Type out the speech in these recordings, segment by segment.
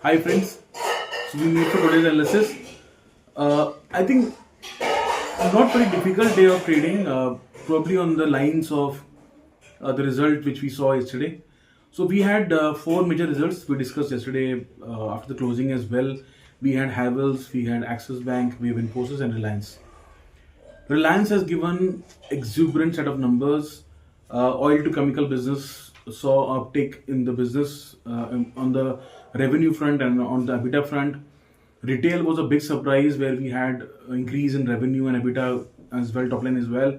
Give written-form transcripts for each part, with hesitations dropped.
Hi friends, so we meet for today's analysis. I think not very difficult day of trading, probably on the lines of the result which we saw yesterday. So we had four major results we discussed yesterday after the closing as well. We had Havels, we had Axis Bank, we have Infosys and Reliance. Reliance has given exuberant set of numbers. Oil to chemical business saw uptake in the business on the revenue front and on the EBITDA front. Retail was a big surprise where we had increase in revenue and EBITDA as well, top line as well.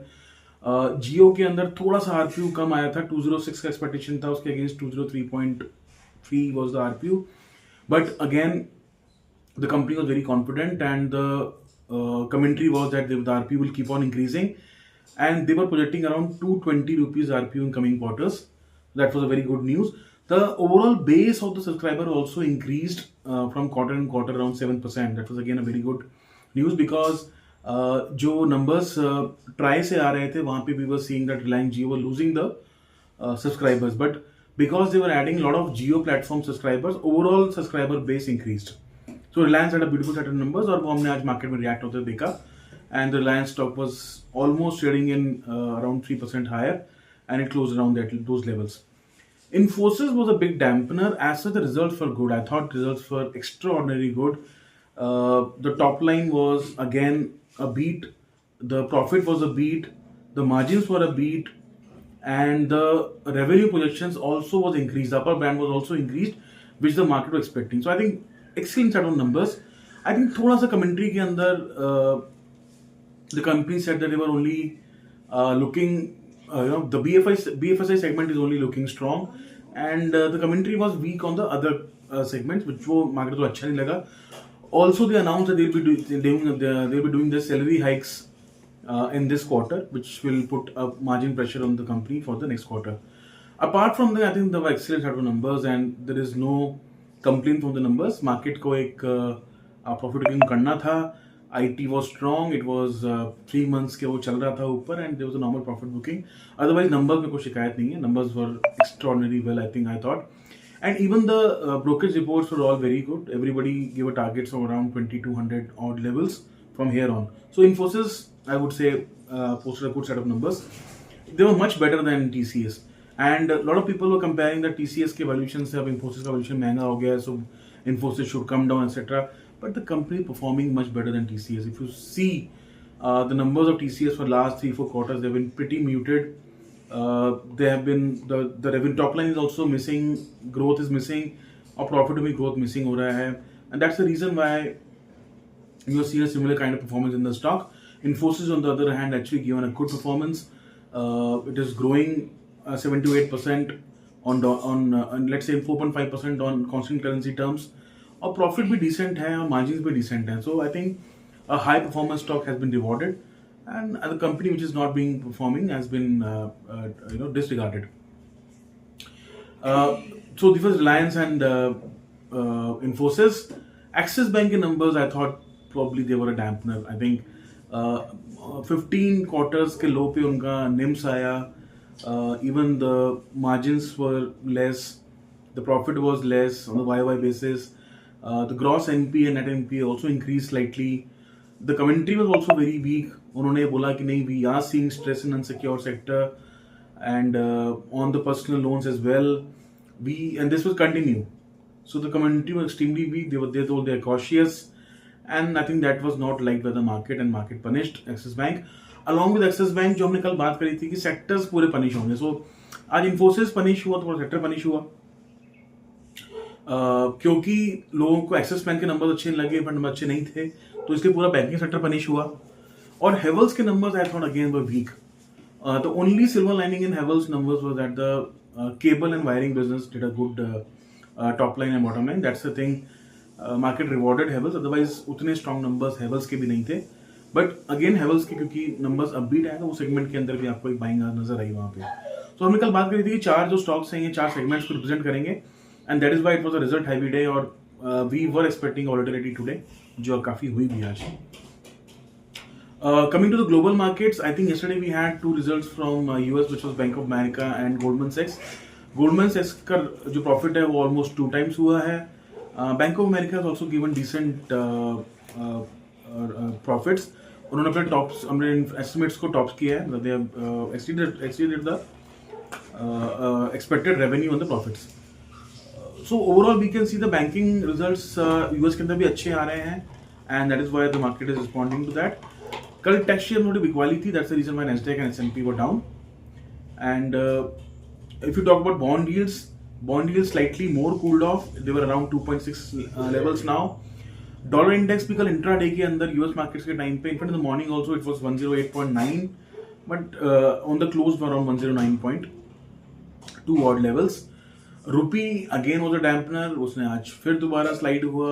जियो के अंदर थोड़ा सा आरपीयू कम आया था 206 का expectation था उसके against 203.3 was the RPU. But again, the company was very confident and the commentary was that the RPU will keep on increasing and they were projecting around 220 rupees RPU in coming quarters. That was a very good news. The overall base of the subscriber also increased from quarter and quarter around 7%. That was again a very good news because जो numbers try से आ रहे थे वहाँ पे we were seeing that Reliance Jio were losing the subscribers, but because they were adding a lot of Jio platform subscribers, overall subscriber base increased. So Reliance had a beautiful set of numbers और वो हमने आज market में react होते देखा and the Reliance stock was almost trading in around 3% higher and it closed around those levels. Infosys was a big dampener. As such, the results were good. I thought results were extraordinarily good. The top line was again a beat. The profit was a beat. The margins were a beat. And the revenue projections also was increased. The upper band was also increased, which the market was expecting. So I think excellent set of numbers. I think थोड़ा सा commentary के अंदर the company said that they were only looking, the BFSI segment is only looking strong, and the commentary was weak on the other segments, which वो market को अच्छा नहीं लगा. Also, they announced that they'll be doing the salary hikes in this quarter, which will put a margin pressure on the company for the next quarter. Apart from that, I think there were excellent set of numbers, and there is no complaint from the numbers. Market को एक profit booking करना था. IT was strong. It was 3 months के वो चल रहा था ऊपर, and there was a normal profit booking. Otherwise, numbers में कोई शिकायत नहीं है. Numbers were extraordinary well, I thought. And even the brokerage reports were all very good. Everybody gave a targets of around 2200 odd levels from here on. So Infosys, I would say, posted a good set of numbers. They were much better than TCS. And a lot of people were comparing that TCS के valuation से अब Infosys का valuation महंगा हो गया है, so Infosys should come down, etc. But the company performing much better than TCS. If you see the numbers of TCS for last 3-4 quarters, they've been pretty muted. They have been the revenue top line is also missing, growth is missing, or profitable growth missing हो रहा है, and that's the reason why you have seen a similar kind of performance in the stock. Infosys, on the other hand, actually given a good performance. It is growing 7 to 8% on let's say 4.5% on constant currency terms. और profit भी decent है और margins भी decent है. So I think a high performance stock has been rewarded, and the company which is not being performing has been disregarded. So this was Reliance and Infosys. Axis Bank के numbers, I thought probably they were a dampener. I think 15 quarters के low पे उनका NIMS आया. Even the margins were less. The profit was less on the YY basis. The gross NPA and net NPA also increased slightly. The commentary was also very weak. उन्होंने बोला कि नहीं, we are seeing stress in unsecured sector and on the personal loans as well. And this will continue. So the commentary was extremely weak. They told they are cautious, and I think that was not liked by the market, and market punished Axis Bank. Along with Axis Bank, जो हमने कल बात करी थी कि sectors पूरे punish होंगे. So आज Infosys पनिश हुआ तो पूरा सेक्टर पनिश हुआ. क्योंकि लोगों को एक्सिस बैंक के नंबर अच्छे लगे, फंड नंबर अच्छे नहीं थे, तो इसलिए पूरा बैंकिंग सेक्टर पनिश हुआ. और हेवल्स के numbers I thought again were weak. The only silver lining in Havells numbers was that the cable and wiring business did a good top line and bottom line. That's the thing. Market rewarded Havells. Otherwise उतने strong numbers Havells के भी नहीं थे. But again Havells के क्योंकि numbers upbeat आए तो वो सेगमेंट के अंदर भी आपको एक बाइंग नजर आई वहां पे. तो हमने कल बात करी थी कि चार जो स्टॉक्स हैं ये चार सेगमेंट्स को रिप्रेजेंट करेंगे, and that is why it was a result heavy day, और we were expecting volatility today, जो काफी हुई भी आज. Coming to the global markets, I think yesterday we had two results from US, which was Bank of America and Goldman Sachs. Goldman Sachs का जो profit है वो almost 2 times हुआ है. Bank of America has also given decent profits. उन्होंने अपने tops हमने estimates को टॉप्स किया है. They have exceeded the expected revenue on the profits. So overall we can see the banking results US के अंदर भी अच्छे आ रहे हैं, and that is why the market is responding to that. कल टेक्सटाइल थोड़ी बिकवाली थी, that's the reason why Nasdaq and S&P were down. And if you talk about bond yields slightly more cooled off. They were around 2.6 levels now. Dollar index भी कल intraday के अंदर US markets के time पे, in fact in the morning also it was 108.9, but on the close around 109.2 odd levels. Rupee again was a dampener, उसने आज फिर दोबारा स्लाइड हुआ.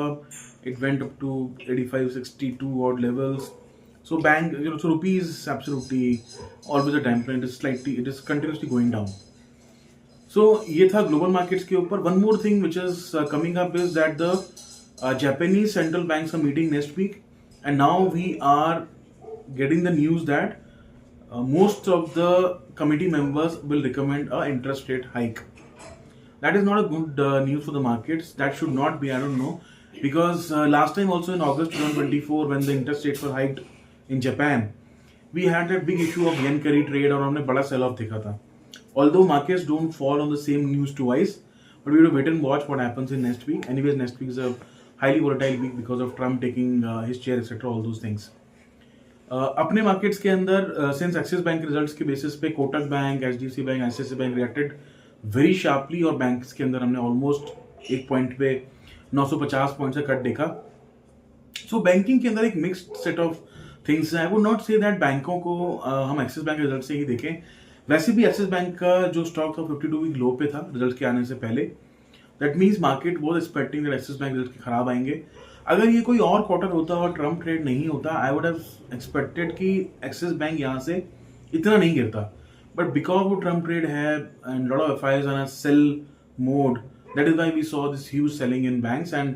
It went up to 85.62 odd levels. So rupee is absolutely always a dampener. It is continuously going down. So ये था global markets के ऊपर. One more thing which is coming up is that the Japanese central banks are meeting next week, and now we are getting the news that most of the committee members will recommend a interest rate hike. That is not a good news for the markets. That should not be. I don't know, because last time also in August 2024 when the interest rates were hiked in Japan, we had that big issue of yen carry trade और हमने बड़ा sell off देखा था. Although markets don't fall on the same news twice, but we will wait and watch what happens in next week. Anyways, next week is a highly volatile week because of Trump taking his chair, etc. All those things. अपने markets के अंदर since Axis Bank results के basis पे Kotak Bank, HDFC Bank, ICICI Bank reacted very sharply और banks के अंदर हमने almost एक point पे 950 पॉइंट से कट देखा. So banking के अंदर एक mixed set of things. I would not say that बैंकों को हम एक्सिस बैंक रिजल्ट से ही देखें. वैसे भी एक्सिस बैंक का जो स्टॉक था 52 वीक लो पे था रिजल्ट के आने से पहले. That means market was expecting that axis bank result खराब आएंगे. अगर ये कोई और क्वार्टर होता और ट्रम्प ट्रेड नहीं होता, आई वुड हैव एक्सपेक्टेड कि एक्सिस बैंक यहाँ से इतना नहीं गिरता. बट बिकॉज वो ट्रम्प ट्रेड है and lot of FIIs on a sell mode, that is why we saw this huge selling in banks, and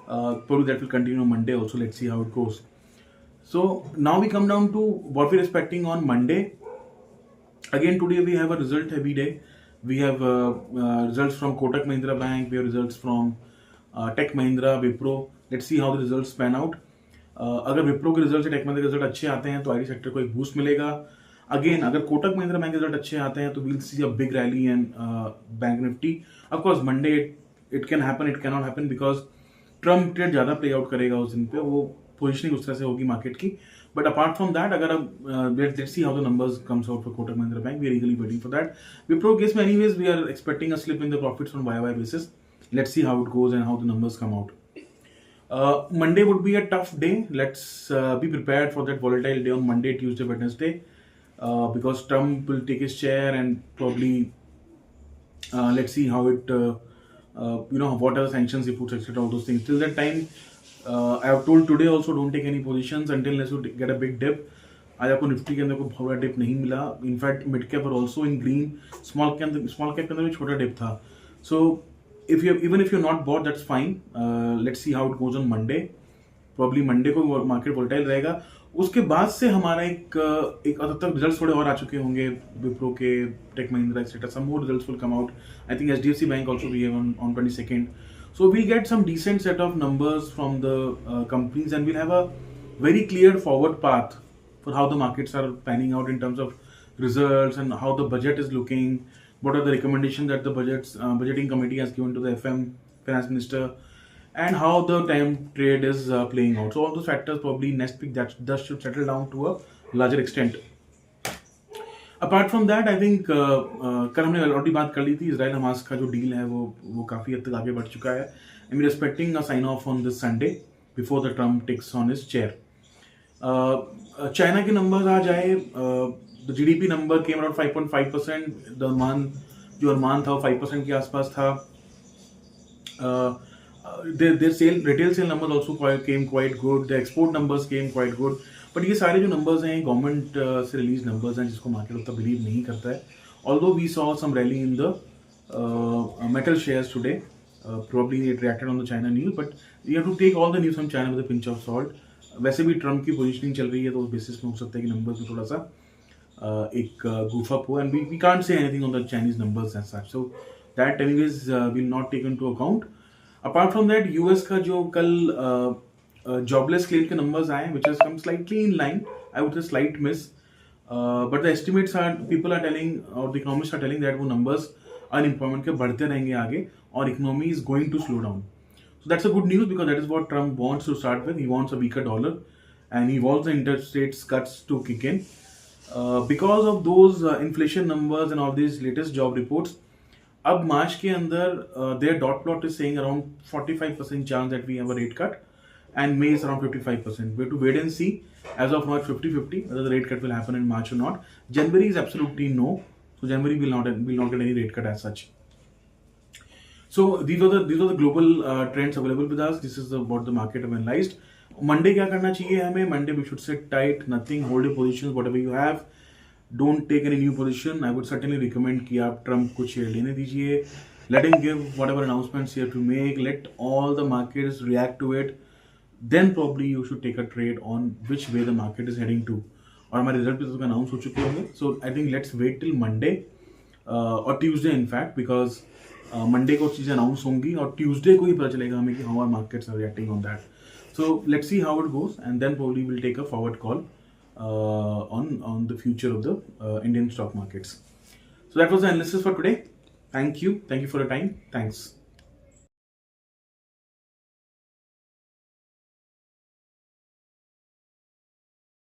probably that will continue Monday also. Let's see how it goes. So now we come down to what we're expecting on Monday. Again, today we have a result heavy day. We have results from Kotak Mahindra Bank. We have results from Tech Mahindra, Wipro. Let's see how the results pan out. अगर विप्रो के result से take Mahindra के result अच्छे आते हैं तो IT sector को एक बूस्ट मिलेगा. अगेन अगर कोटक महिंद्रा बैंक के रिजल्ट अच्छे आते हैं तो we'll see a big rally in bank Nifty. Of course Monday it can happen, it cannot happen because Trump trade ज़्यादा प्ले आउट करेगा उस दिन पे, वो पोजिशनिंग उस तरह से होगी मार्केट की. बट अपार्ट फ्रॉम दैट, अगर let's see how the numbers comes out for Kotak Mahindra Bank. We are eagerly waiting for that. Wipro case में anyways we are expecting a slip in the profits on Y basis. Let's see how it goes and how the numbers come out. Monday would be a tough day. Let's be prepared for that volatile day on Monday, Tuesday, Wednesday, because Trump will take his chair and probably let's see how it what are the sanctions he puts, etc. All those things. Till that time, I have told today also don't take any positions until unless you get a big dip. आज आपको Nifty के अंदर कोई बहुत बड़ा dip नहीं मिला. In fact mid cap और also in green. Small cap के अंदर भी छोटा डिप था. सो even if you're not bought, that's fine. Let's see how it goes on Monday. Probably Monday को मार्केट वोलेटाइल रहेगा. उसके बाद से हमारा एक अब तक रिजल्ट्स थोड़े और आ चुके होंगे विप्रो के, tech Mahindra etcetera. Some more results will come out. I think HDFC bank also we have on 22nd. So we'll get some decent set of numbers from the companies, and we'll have a very clear forward path for how the markets are panning out in terms of results and how the budget is looking. What are the recommendations that the budgeting committee has given to the FM finance minister, and how the time trade is playing out. So all those factors probably next week that should settle down to a larger extent. Apart from that, I think कल हमने already बात कर ली थी. Israel Hamas का जो deal है वो काफ़ी हद तक आगे बढ़ चुका है. And we are expecting a sign off on this Sunday before the Trump takes on his chair. China के नंबर्स आ जाए. The GDP number came around 5.5%. The अनुमान था वो 5% के आसपास था. their retail sale numbers also came quite good. The export numbers came quite good. But ये सारे जो numbers हैं गवर्नमेंट से रिलीज numbers हैं जिसको मार्केट उतना बिलीव नहीं करता है. Although we saw some rally in the metal shares today, probably it reacted on the China news, but you have to take all the news from China with a pinch of salt. वैसे भी Trump की positioning चल रही है तो उस basis में हो सकता है कि नंबर्स में थोड़ा सा एक goof up हो, and we can't say anything on the Chinese numbers as such. So that anyways we'll not take into account. Apart from that US का जो कल जॉबलेस क्लेम के नंबर्स आए which has come slightly in line, I would say slight miss, but the estimates are, people are telling और the economist are telling that वो numbers unemployment के बढ़ते रहेंगे आगे और economy is going to slow down. So that's a good news because that is what Trump wants to start with. He wants a weaker dollar and he wants the interstate cuts to kick in. Because of those inflation numbers and all these latest job reports, अब मार्च के अंदर their dot plot is saying around 45% chance that we have a rate cut and May is around 55%. We have to wait and see. As of now, it's 50-50 whether the rate cut will happen in March or not. January is absolutely no. So January will not get any rate cut as such. So these are the global trends available with us. This is what the market have analyzed. Monday क्या करना चाहिए हमें? Monday we should sit tight, nothing, hold your positions, whatever you have. Don't take any new position. I would certainly recommend कि आप Trump को share लेने दीजिए. Let him give whatever announcements he have to make. Let all the markets react to it. Then probably you should take a trade on which way the market is heading to. और हमारे result भी तो announce हो चुके होंगे. So I think let's wait till Monday or Tuesday in fact, because Monday को चीज़ें announce होंगी और ट्यूसडे को ही पता चलेगा हमें कि how are markets are reacting on that. So let's see how it goes and then probably will take a forward call on the future of the Indian stock markets. So that was the analysis for today. Thank you for your time. Thanks.